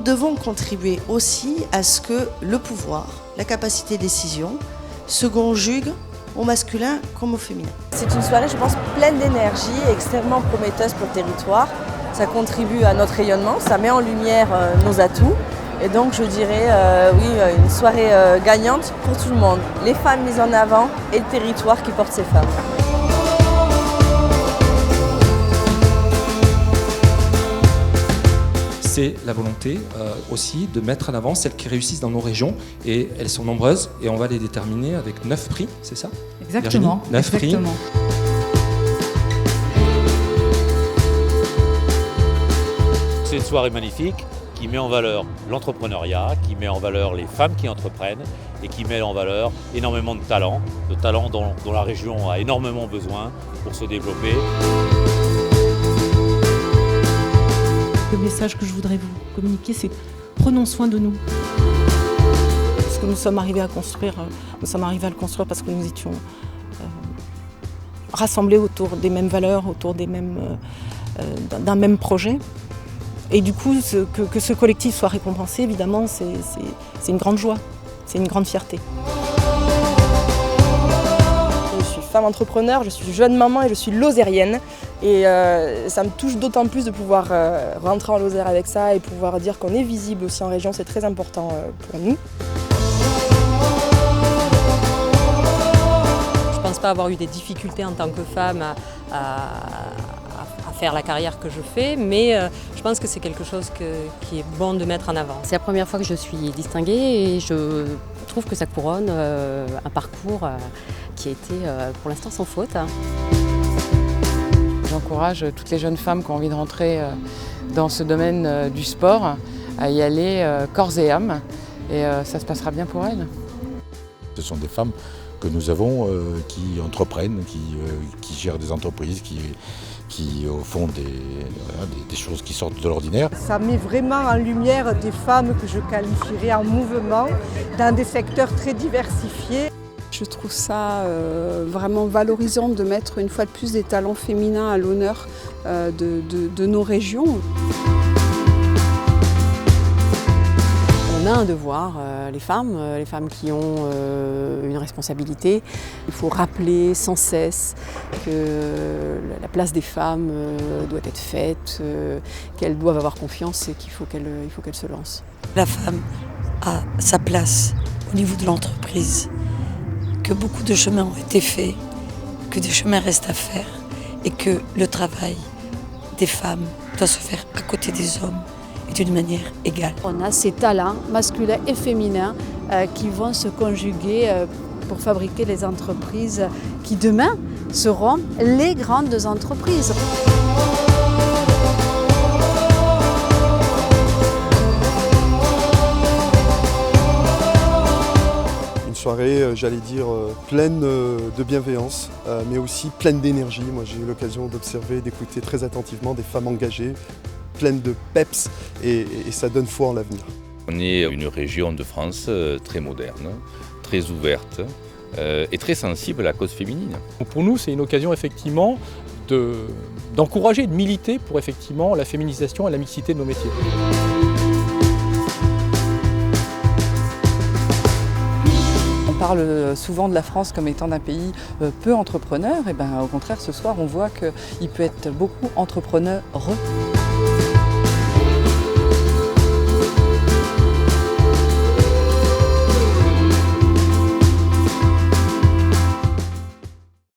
devons contribuer aussi à ce que le pouvoir, la capacité de décision, se conjugue au masculin comme au féminin. C'est une soirée, je pense, pleine d'énergie, extrêmement prometteuse pour le territoire. Ça contribue à notre rayonnement, ça met en lumière nos atouts. Et donc je dirais, une soirée gagnante pour tout le monde. Les femmes mises en avant et le territoire qui porte ces femmes. C'est la volonté aussi de mettre en avant celles qui réussissent dans nos régions, et elles sont nombreuses, et on va les déterminer avec 9 prix, c'est ça? Exactement. Virginie, 9 prix. C'est une soirée magnifique qui met en valeur l'entrepreneuriat, qui met en valeur les femmes qui entreprennent et qui met en valeur énormément de talents dont la région a énormément besoin pour se développer. Le message que je voudrais vous communiquer, c'est prenons soin de nous. Ce que nous sommes arrivés à construire, nous sommes arrivés à le construire parce que nous étions rassemblés autour des mêmes valeurs, autour des mêmes, d'un même projet. Et du coup, que ce collectif soit récompensé, évidemment, c'est une grande joie, c'est une grande fierté. Je suis femme entrepreneur, je suis jeune maman et je suis lozérienne. Et ça me touche d'autant plus de pouvoir rentrer en Lozère avec ça et pouvoir dire qu'on est visible aussi en région, c'est très important pour nous. Je ne pense pas avoir eu des difficultés en tant que femme à faire la carrière que je fais, mais je pense que c'est quelque chose qui est bon de mettre en avant. C'est la première fois que je suis distinguée et je trouve que ça couronne un parcours qui a été pour l'instant sans faute. J'encourage toutes les jeunes femmes qui ont envie de rentrer dans ce domaine du sport à y aller corps et âme, et ça se passera bien pour elles. Ce sont des femmes que nous avons qui entreprennent, qui gèrent des entreprises, qui font des choses qui sortent de l'ordinaire. Ça met vraiment en lumière des femmes que je qualifierais en mouvement dans des secteurs très diversifiés. Je trouve ça vraiment valorisant de mettre une fois de plus des talents féminins à l'honneur de nos régions. On a un devoir, les femmes qui ont une responsabilité. Il faut rappeler sans cesse que la place des femmes doit être faite, qu'elles doivent avoir confiance et qu'il faut qu'elles se lancent. La femme a sa place au niveau de l'entreprise, que beaucoup de chemins ont été faits, que des chemins restent à faire et que le travail des femmes doit se faire à côté des hommes et d'une manière égale. On a ces talents masculins et féminins qui vont se conjuguer pour fabriquer les entreprises qui demain seront les grandes entreprises. Soirée, j'allais dire, pleine de bienveillance, mais aussi pleine d'énergie. Moi, j'ai eu l'occasion d'observer, d'écouter très attentivement des femmes engagées, pleines de peps, et ça donne foi en l'avenir. On est une région de France très moderne, très ouverte et très sensible à la cause féminine. Pour nous, c'est une occasion effectivement d'encourager, de militer pour effectivement la féminisation et la mixité de nos métiers. On parle souvent de la France comme étant d'un pays peu entrepreneur, et au contraire ce soir on voit qu'il peut être beaucoup entrepreneur.